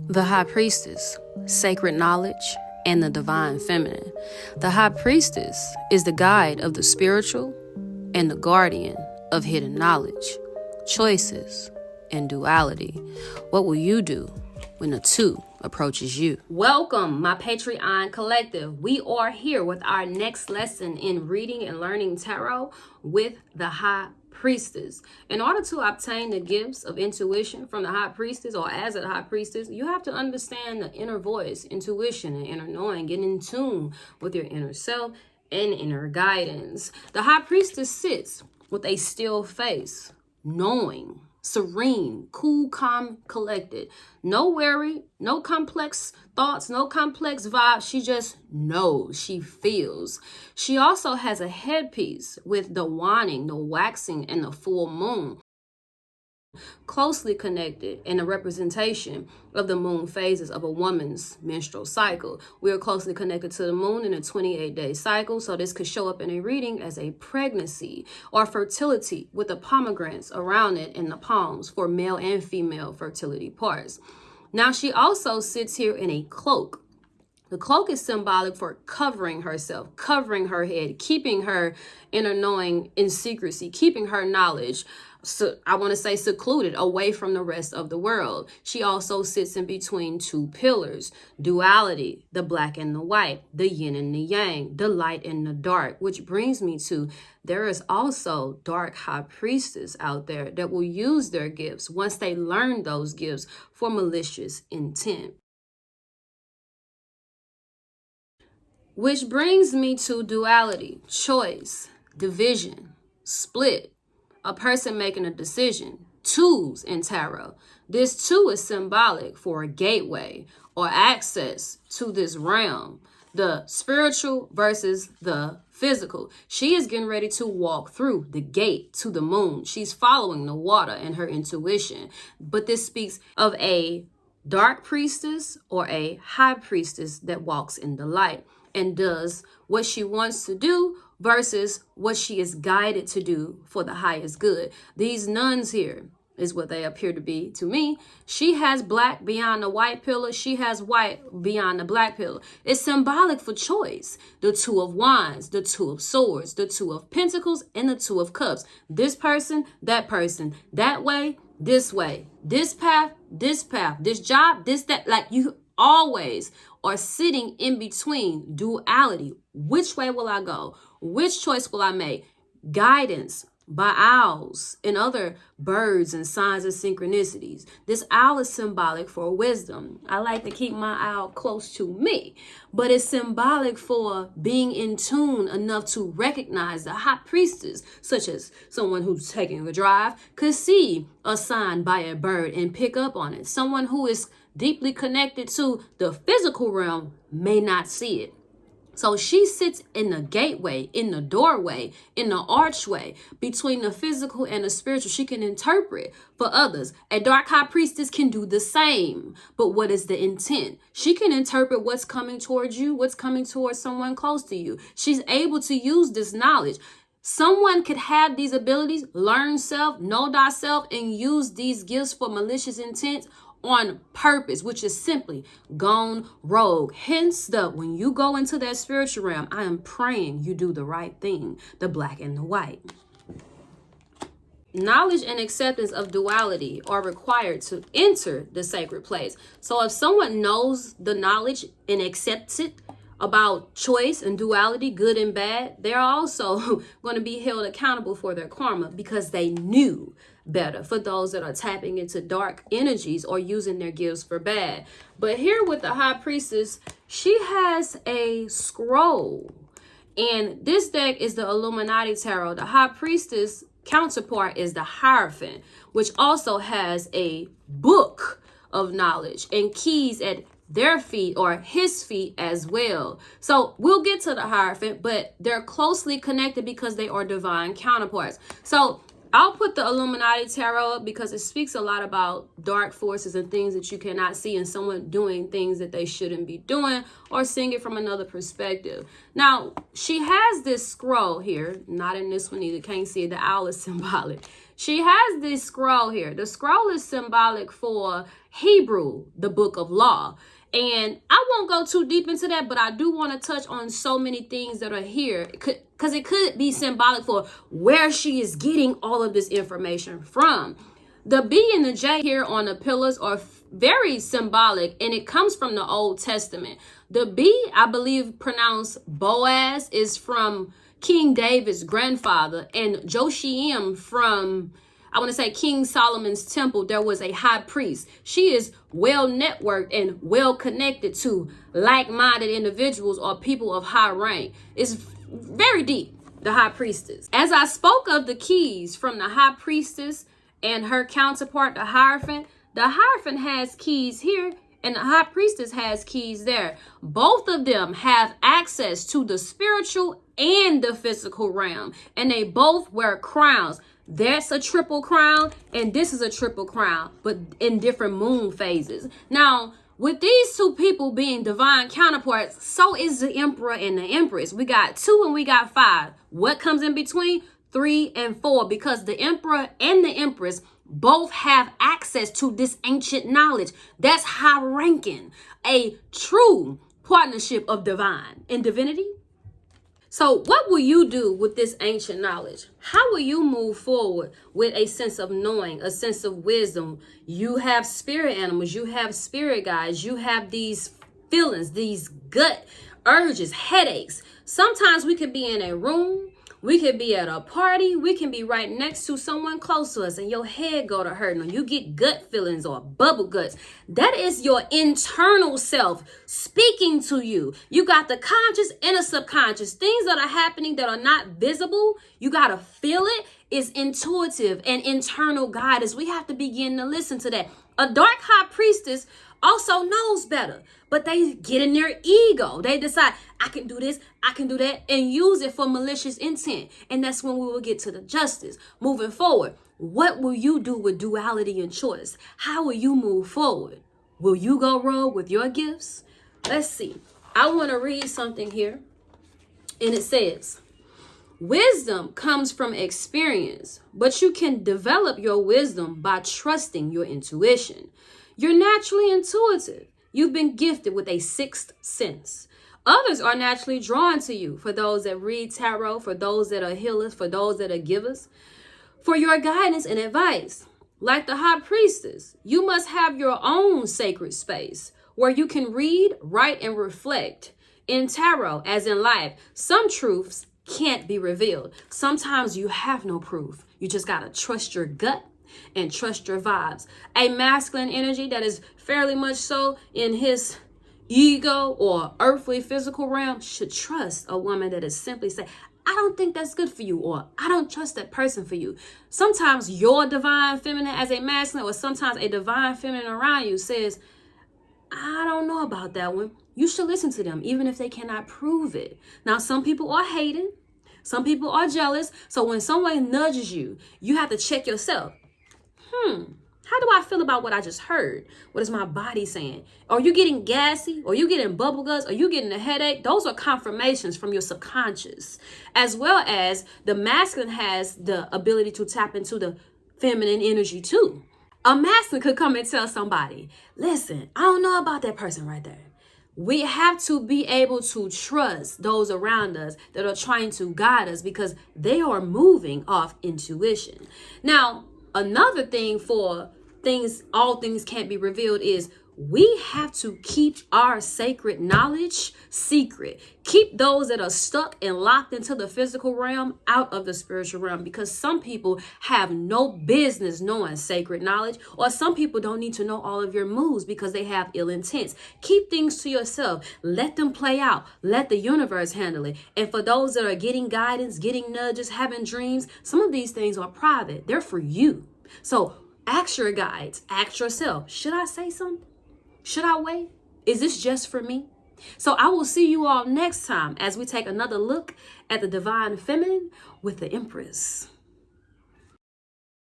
The High Priestess, sacred knowledge, and the divine feminine. The High Priestess is the guide of the spiritual and the guardian of hidden knowledge, choices, and duality. What will you do when the two approaches you? Welcome, my Patreon collective. We are here with our next lesson in reading and learning tarot with the High Priestess. In order to obtain the gifts of intuition from the High Priestess, or as a High Priestess, you have to understand the inner voice, intuition, and inner knowing. Get in tune with your inner self and inner guidance. The High Priestess sits with a still face, knowing, serene, cool, calm, collected. No worry, no complex thoughts, no complex vibes. She just knows, she feels. She also has a headpiece with the waning, the waxing, and the full moon, closely connected in a representation of the moon phases of a woman's menstrual cycle. We are closely connected to the moon in a 28-day cycle, so this could show up in a reading as a pregnancy or fertility with the pomegranates around it in the palms for male and female fertility parts. Now, she also sits here in a cloak. The cloak is symbolic for covering herself, covering her head, keeping her inner knowing in secrecy, keeping her knowledge, I want to say secluded, away from the rest of the world. She also sits in between two pillars, duality, the black and the white, the yin and the yang, the light and the dark, which brings me to there is also dark high priestess out there that will use their gifts once they learn those gifts for malicious intent. Which brings me to duality, choice, division, split, a person making a decision, twos in tarot. This two is symbolic for a gateway or access to this realm, the spiritual versus the physical. She is getting ready to walk through the gate to the moon. She's following the water and her intuition. But this speaks of a dark priestess or a high priestess that walks in the light and does what she wants to do versus what she is guided to do for the highest good. These nuns here is what they appear to be to me. She has black beyond the white pillar. She has white beyond the black pillar. It's symbolic for choice. The two of wands, the two of swords, the two of pentacles, and the two of cups. This person, that way, this way, this path, this job, this, that. Like, you always are sitting in between duality. Which way will I go? Which choice will I make? Guidance by owls and other birds and signs of synchronicities. This owl is symbolic for wisdom. I like to keep my owl close to me, but it's symbolic for being in tune enough to recognize the high priestess, such as someone who's taking a drive could see a sign by a bird and pick up on it. Someone who is deeply connected to the physical realm may not see it. So she sits in the gateway, in the doorway, in the archway between the physical and the spiritual. She can interpret for others. A dark high priestess can do the same. But what is the intent? She can interpret what's coming towards you, what's coming towards someone close to you. She's able to use this knowledge. Someone could have these abilities, learn self, know thyself, and use these gifts for malicious intent on purpose, which is simply gone rogue. Hence, when you go into that spiritual realm, I am praying you do the right thing, the black and the white. Knowledge and acceptance of duality are required to enter the sacred place. So if someone knows the knowledge and accepts it about choice and duality, good and bad, they're also going to be held accountable for their karma because they knew better. For those that are tapping into dark energies or using their gifts for bad. But here with the high priestess, she has a scroll, and this deck is the Illuminati tarot. The high priestess counterpart is the Hierophant, which also has a book of knowledge and keys at their feet or his feet as well. So we'll get to the Hierophant, but they're closely connected because they are divine counterparts. So I'll put the Illuminati tarot up because it speaks a lot about dark forces and things that you cannot see and someone doing things that they shouldn't be doing or seeing it from another perspective. Now, she has this scroll here, not in this one either, can't see it, the owl is symbolic. She has this scroll here. The scroll is symbolic for Hebrew, the book of law. And I won't go too deep into that, but I do want to touch on so many things that are here because it could be symbolic for where she is getting all of this information from. The B and the J here on the pillars are very symbolic, and it comes from the Old Testament. The B, I believe pronounced Boaz, is from King David's grandfather, and Joshiam from, I want to say, King Solomon's temple. There was a high priest. She is well networked and well connected to like-minded individuals or people of high rank. It's very deep, the high priestess. As I spoke of the keys from the high priestess and her counterpart, the Hierophant has keys here and the high priestess has keys there. Both of them have access to the spiritual and the physical realm, and they both wear crowns. That's a triple crown, and this is a triple crown, but in different moon phases. Now, with these two people being divine counterparts, so is the emperor and the empress. We got 2 and we got 5. What comes in between? 3 and 4, because the emperor and the empress both have access to this ancient knowledge. That's high ranking, a true partnership of divine and divinity. So what will you do with this ancient knowledge? How will you move forward with a sense of knowing, a sense of wisdom? You have spirit animals, you have spirit guides, you have these feelings, these gut urges, headaches. Sometimes we could be in a room, we could be at a party, we can be right next to someone close to us and your head go to hurting, or you get gut feelings or bubble guts. That is your internal self speaking to you. You got the conscious and the subconscious. Things that are happening that are not visible, you got to feel it. It's intuitive and internal guidance. We have to begin to listen to that. A dark high priestess also knows better, but they get in their ego. They decide, I can do this, I can do that, and use it for malicious intent. And that's when we will get to the justice. Moving forward, what will you do with duality and choice? How will you move forward? Will you go rogue with your gifts? Let's see. I want to read something here. And it says, wisdom comes from experience, but you can develop your wisdom by trusting your intuition. You're naturally intuitive. You've been gifted with a sixth sense. Others are naturally drawn to you. For those that read tarot, for those that are healers, for those that are givers, for your guidance and advice. Like the high priestess, you must have your own sacred space where you can read, write, and reflect. In tarot, as in life, some truths can't be revealed. Sometimes you have no proof. You just got to trust your gut and trust your vibes. A masculine energy that is fairly much so in his ego or earthly physical realm should trust a woman that is simply say, I don't think that's good for you, or I don't trust that person for you. Sometimes your divine feminine as a masculine, or sometimes a divine feminine around you says, I don't know about that one. You should listen to them, even if they cannot prove it. Now, some people are hating. Some people are jealous. So when someone nudges you, you have to check yourself. How do I feel about what I just heard? What is my body saying? Are you getting gassy? Are you getting bubble guts? Are you getting a headache? Those are confirmations from your subconscious. As well as the masculine has the ability to tap into the feminine energy too. A masculine could come and tell somebody, listen, I don't know about that person right there. We have to be able to trust those around us that are trying to guide us because they are moving off intuition. Now, another thing for all things can't be revealed is we have to keep our sacred knowledge secret. Keep those that are stuck and locked into the physical realm out of the spiritual realm, because some people have no business knowing sacred knowledge, or some people don't need to know all of your moves because they have ill intents. Keep things to yourself. Let them play out. Let the universe handle it. And for those that are getting guidance, getting nudges, having dreams, some of these things are private. They're for you. So ask your guides, ask yourself, should I say something? Should I wait? Is this just for me? So I will see you all next time as we take another look at the divine feminine with the Empress.